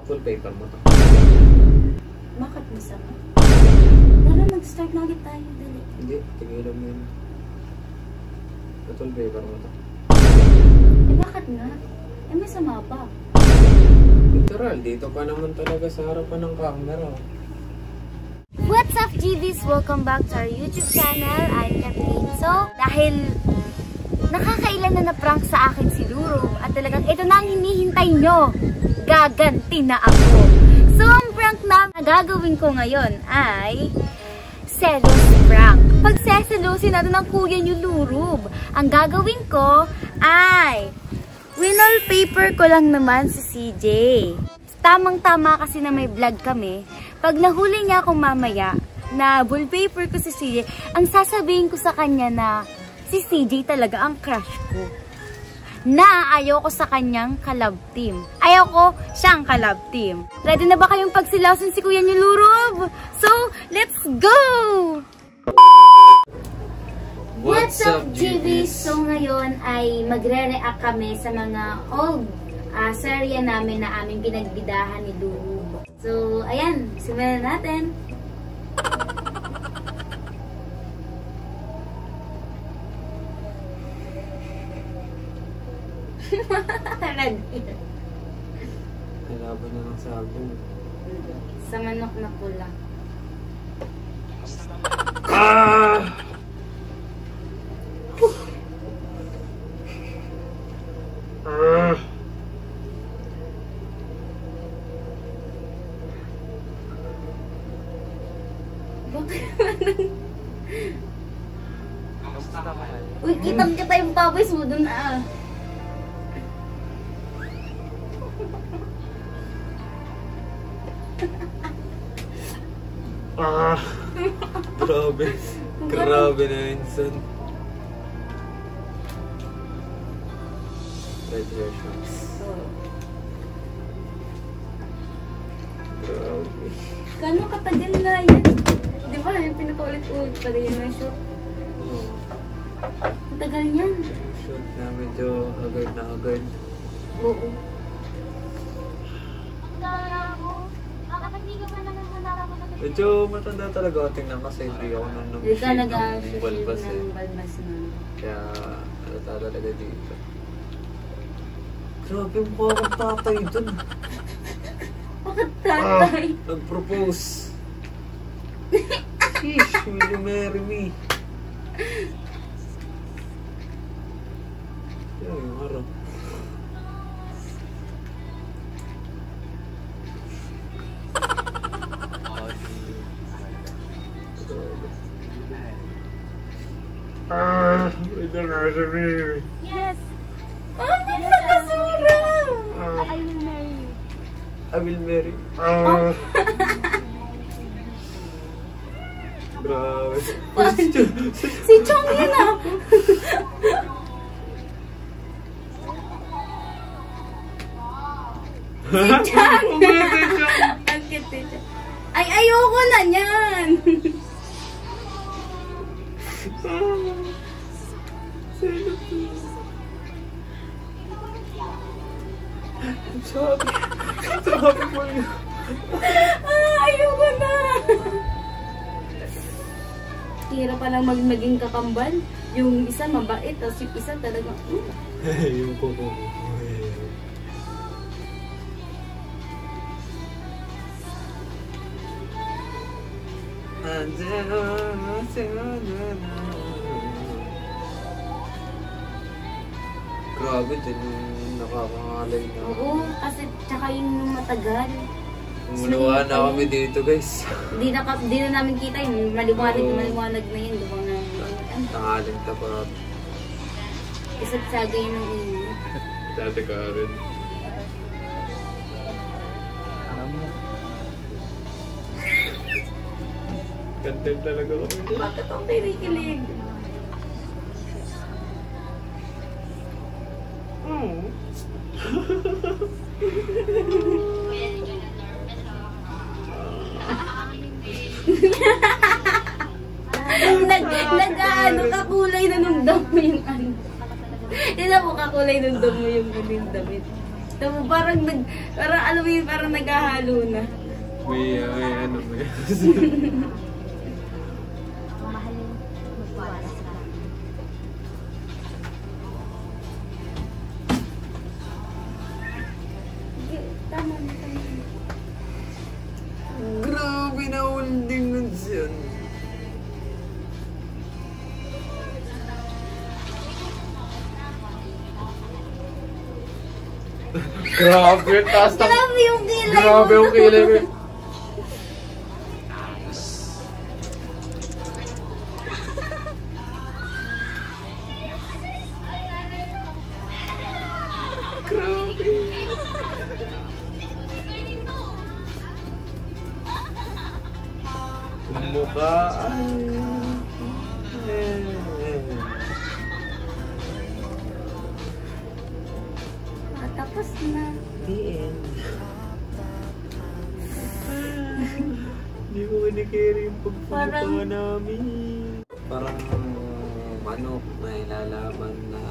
Full paper mo to. Bakit masama? Dala, nag-start na ulit tayo. Dali. Hindi, tigilan mo yun. Full paper mo to. Bakit nga? Masama pa. Literal, dito pa naman talaga sa harapan ng camera. What's up, GBs? Welcome back to our YouTube channel. I'm Kathleen. So, dahil nakakailan na na-prank sa akin si Luro at talagang ito na ang hinihintay nyo, gaganti na ako. So, ang prank na gagawin ko ngayon ay selos prank. Pagseselosin natin ng kuya nyo Luro, ang gagawin ko ay winolpaper ko lang naman si CJ. Tamang-tama kasi na may vlog kami. Pag nahuli niya akong mamaya na wallpaper ko si CJ, ang sasabihin ko sa kanya na si CJ talaga ang crush ko. Na ayaw ko sa kanyang kalab team. Ayaw ko siyang kalab team. Ready na ba kayong pagsilasin si Kuya niyo Luro? So, let's go! What's up, GBs? So, ngayon ay magre-react kami sa mga old serye namin na aming pinagbidahan ni Luro. So, ayan. Simulan natin. Nalaban na ng sabon. Sa manok na pula. Ah! Uy, kitang-kita yung pawis mo dun ah. Ah! Grabe. Grabe na yun, son. Red hair shots. Grabe. Gano'ng katagal na yan? Di ba? Yung pinakaulit-ulit pa rin yung shoot. Ang tagal niyan. Shoot na medyo agad na agad. Oo. Medyo matanda talaga ako tingnan kasi hindi ako nung Hindi ka ng nag-shoot balbas eh. ng balbas na. Kaya alata talaga dito. Grabe yung mukha kong tatay dun. Bakit tatay? Nag-propose. Sheesh, will you marry me? Yan yung harap. Ito na sa me. Yes! Hindi na kasura! I will marry you. I will marry. Grabe. Si Chong yun ah! Si Chong! Ang cute si Chong. Ay, ayoko na niyan! Sabi mo yun. Ayoko na! Hira palang maging kakambal. Yung isa mabait, tapos yung isa talaga. Yung kuko mo. Grabe din yung nakakangalay na. Oo, kasi tsaka yung matagal. Muluhan na kami dito guys. Di na namin kita yung maliwanag na yun. Diba nga, Tangaling tapat. isa't sagay ng inyo. Dati ka rin. Content talaga kami. Bakit ang pinikilig? Nag-ano kakulay na nung damo yung ano. Ina mo kakulay nung damo yung damit. Tama, parang alam mo yun, parang naghahalo na. May ano mo yan. Mamahalin, magwala sa akin. Tama. Grabe na holding nun siya. Grabe yung taas ng... Grabe yung kilay mo. Grabe yung kilay mo. Grabe. Ang mukha. Tapos na. The end. Hindi ko kinikiri yung pagpunta namin. Parang manok na ilalaban na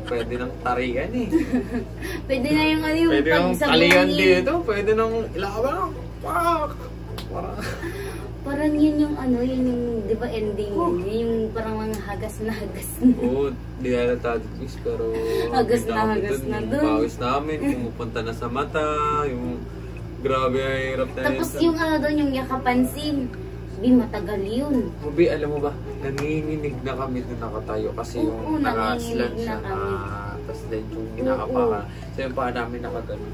pwede nang tarihan eh. Pwede na yung ano yung Pwede nang pagsabungin. talihan dito. Pwede nang ilaban. Pak! Parang... Parang yun yung ano, yun yung, di ba ending yun? Yun yung parang mga hagas na. Oo, di halata guys, pero... Hagas kita na, kami hagas dun, na yung dun. Pawis namin, pumupunta na sa mata, yung... Grabe ang hirap na Tapos yung ano doon, yung yakapansin. Sabi, matagal yun. Mabi, alam mo ba, nanginginig na kami nung nakatayo kasi Oo, yung naka-slant nanginginig siya na kami. tapos then yung ginakapa so yung paa namin nakagano.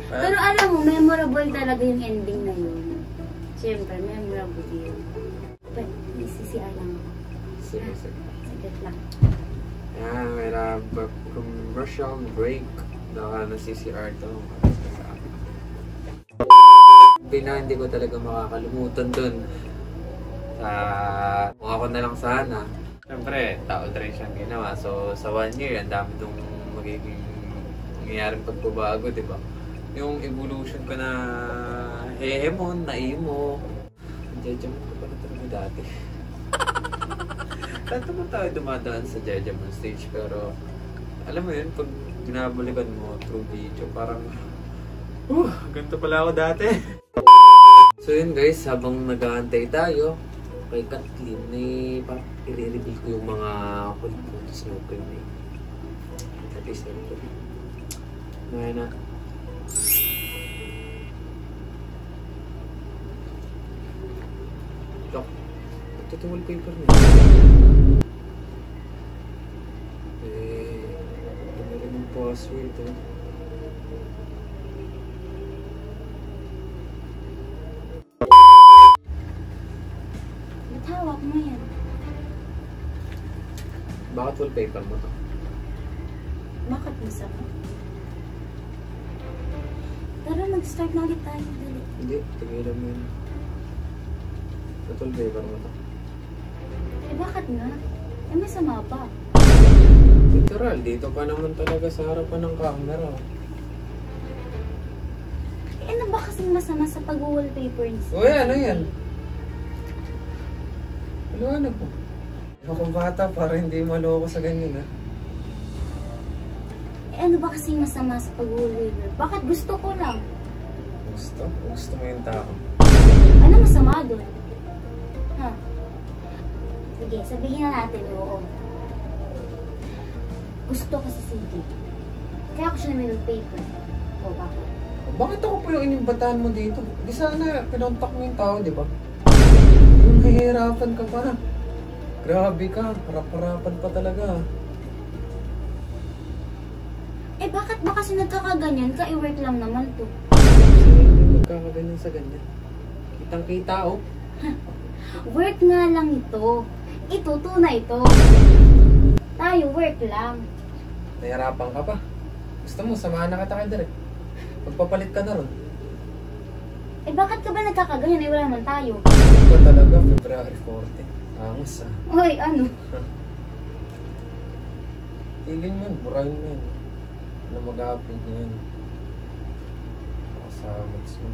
Pero alam mo, memorable talaga yung ending na yun. Siyempre, memorable yun. But, CCR lang ako. Sige. Saglit lang. Yan, may commercial break. Naka na CCR to. Pina, hindi ko talaga makakalimutan dun. Kung ako na lang sana. Siyempre, taon rin siyang ginawa. So, sa 1 year, ang dami nung magiging nangyayaring pagbabago, di ba? Yung evolution ko na hehemon, naimo. Jejemon ko pala talaga dati. Tanto mo tayo dumadaan sa Jejemon stage, pero alam mo yun, pag binabalikan mo through video, parang ganito pala ako dati. So yun guys, habang nag-aantay tayo kay Kathleen, i-reveal ko yung mga kulit mo sa snooker na yun. At least na ito. Ngayon na. Lock. Ito yung wallpaper niya. Ito na rin yung password eh. Hawak mo yan. Bakit wallpaper mo to? Bakit masama? Tara, mag-start na ulit tayo. Dali. Hindi, tigilan mo yun. Bakit wallpaper mo to? Eh, bakit nga? Eh, masama pa. Literal, dito ka naman talaga sa harapan ng camera. Eh, ano ba kasing masama sa pag-wallpaper niya? O yan, ano yan? Ano po? Akong bata para hindi maloko sa ganyan ha. Eh, ano ba kasing masama sa pag-wallpaper? Bakit gusto ko lang? Gusto mo yung tao. Ano masama doon? Ha? Sige, sabihin na natin, oo. Gusto ko si CJ. Kaya ako siya namin ng paper. O, bakit? Bakit ako po yung inimbatahan mo dito? Di sana pinontak mo yung tao, di ba? Yung nahihirapan ka pa. Grabe ka, harap-harapan pa talaga. Eh, bakit ba kasi nagkakaganyan ka? I-work lang naman to. Sino yung magkakaganyan sa ganyan? Kitang-kita oh. Work nga lang ito. Ito, tunay ito. Tayo, work lang. Nahihirapan ka pa. Gusto mo, samahan na kita kay Derek. Magpapalit ka na ron. Eh, bakit ka ba nagkakaganyan? Eh, wala naman tayo. Ito talaga, February 14. Angas ah. Hoy, ano? Tigil mo yun, burahin mo yun. Ano mag-upload na yun? Nakasamits mo.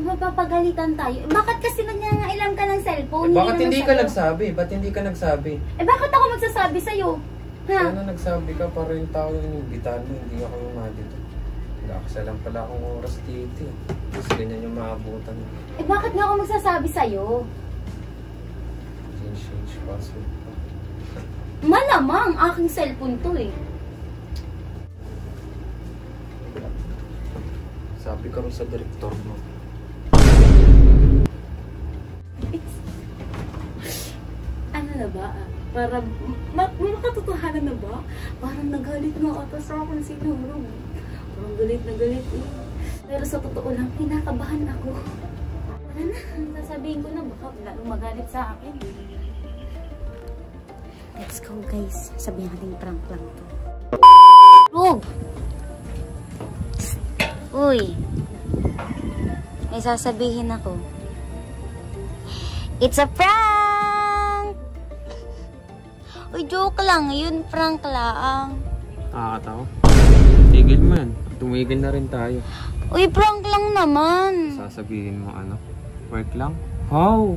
Mapapagalitan tayo. Eh, bakit kasi nagngangailam ka ng cellphone? Bakit hindi ka naman sa'yo? nagsabi? Ba't hindi ka nagsabi? Eh, bakit ako magsasabi sa'yo? Ha? Sana nagsabi ka para yung tao yung inimbitan mo, hindi ako lumali dito. Nagkakasalang pala akong oras dito eh. Tapos ganyan yung maabutan. Eh bakit nga ako magsasabi sa'yo? Change password pa. Malamang aking cellphone to eh. Sabi ka rin sa direktor mo. Ano na ba? Para makatotohanan na ba? Parang nagalit nga ata sa akin si Nuro. Parang galit na galit eh. Pero sa totoo lang, kinakabahan ako. Wala na, sasabihin ko na baka lalong magalit sa akin. Let's go guys. Sabihin natin prank lang to. Oh! Uy! May sasabihin ako. It's a prank! Uy, joke lang. Yun, prank lang. Nakakatawa. Tigil mo yan. Tumigil na rin tayo. Uy, prank lang naman. Sasabihin mo ano? Work lang? How?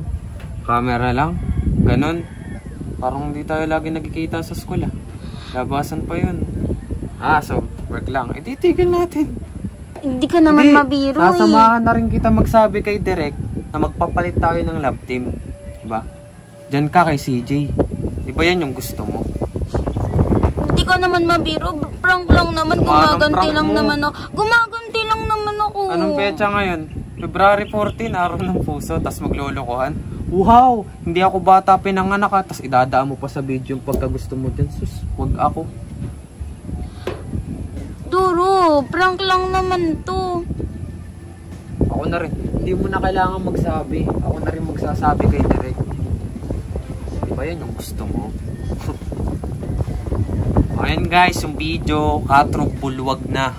Camera lang? Ganon? Parang hindi tayo lagi nagkikita sa school ah. Labasan pa yun. So work lang. Eh, titigil natin. Hindi ka naman mabiro eh. Sasamahan na rin kita magsabi kay Direk na magpapalit tayo ng lab team. Diba? Diyan ka kay CJ. Diba yan yung gusto mo? Hindi ka naman mabiro. Prank lang naman. Gumaganti lang naman ako. Gumaganti lang naman ako. Anong petsa ngayon? February 14, araw ng puso, tas maglulukuhan. Wow! Hindi ako bata pinanganak ha, tas idadaan mo pa sa video yung pagkagusto mo dyan. Sus, wag ako. Duro, prank lang naman to. Ako na rin. Hindi mo na kailangan magsabi. Ako na rin magsasabi kay Direk. Di ba yan yung gusto mo? Ayan guys, yung video, katrog bulwag na.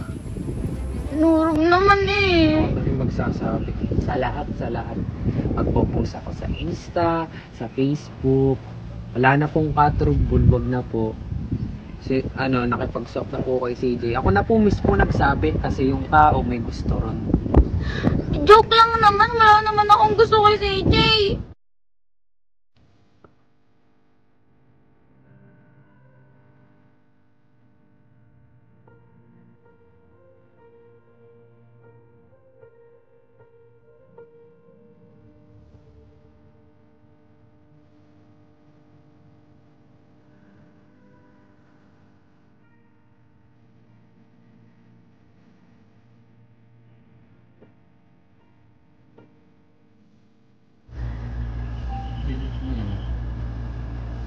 Nurog naman eh. Ako na rin magsasabi. Sa lahat. Magpo-post ako sa Insta, sa Facebook. Wala na pong katrog bulwag na po. Nakipag-swap na po kay CJ. Ako na po mismo nagsabi kasi yung tao may gusto ron. Joke lang naman. Wala naman akong gusto kay CJ.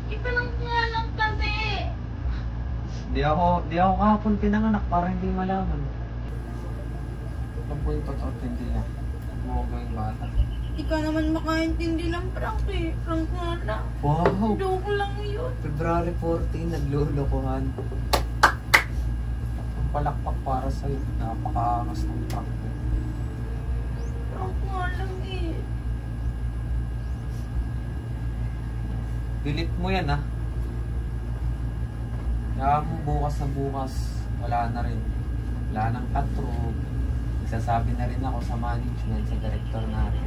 Iba lang nga lang kasi. Di ako kahapon pinanganak para hindi malaman. Ano po yung totoo-tindi na? Mo yung bata. Di ka naman makaintindi ng prank eh. Prank nga lang. Wow! Joke lang yun. February 14, naglulukuhan. Ang palakpak para sa'yo. Napakaangas ng prank. Prank nga lang eh. Delete mo yan Kaya mo bukas na bukas, wala na rin. Wala nang katrog. Nagsasabi na rin ako sa management, sa director natin.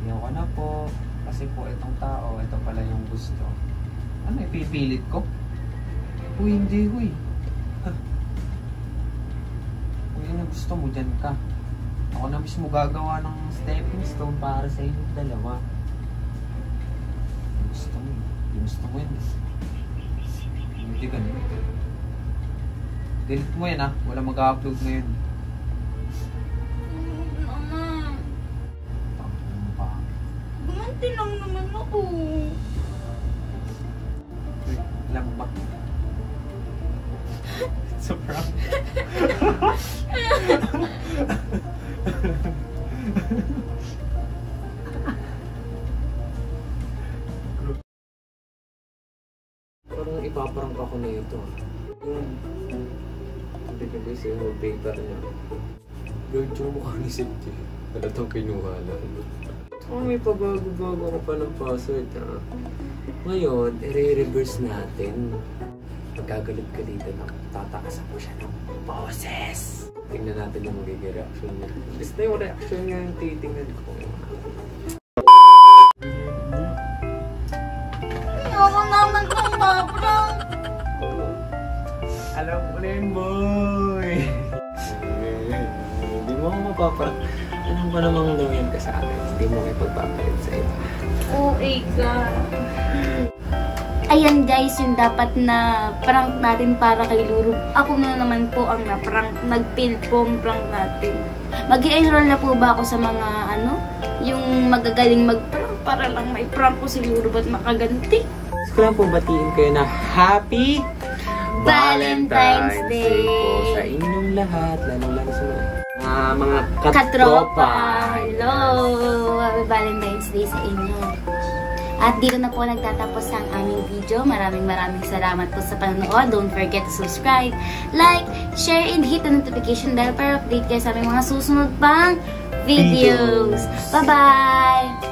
Ayoko na po. Kasi po itong tao, ito pala yung gusto. Ano, ipipilit ko? Uy, hindi, huy. Kung yun ang gusto mo, dyan ka. Ako na mismo gagawa ng stepping stone para sa inyong dalawa. Gusto mo yun. Hindi ganun. Delete mo yan Wala mag-upload ngayon. Mama. Ano pa? Gumanti lang naman ako. Wait, lang ba? Sobrang. Parang ipaparang ako na ito. Hindi ko ba yung wallpaper niya? Lord, yung mukha ni Setje. Wala itong kinuha lang. May pabago-bago ko pa ng password Ngayon, i-reverse natin. Magkagalit-galitan ako. Tatakasan ko siya ng boses. Tingnan natin yung magiging reaction niya. Basta yung reaction niya yung titingnan ko. Ayoko naman kung ma-prank. Boy! Hindi mo ako mapaprank. Anong ba namang gawin ka sa akin? Hindi mo may pagpapalit sa iba. OA ka. Ayan guys, yung dapat na prank natin para kay Luro. Ako na naman po ang na-prank. Nag-fail po ang prank natin. Mag-i-enroll na po ba ako sa mga yung magagaling mag-prank para lang may prank ko si Luro ba't makaganti? Gusto ko lang po batiin kayo na Happy Valentine's Day po sa inyong lahat, lalo-lalo sa mga katropa. Hello! Happy Valentine's Day sa inyo. At dito na po nagtatapos ang aming video. Maraming salamat po sa panonood. Don't forget to subscribe, like, share, and hit the notification bell para update kayo sa aming mga susunod pang videos. Bye-bye!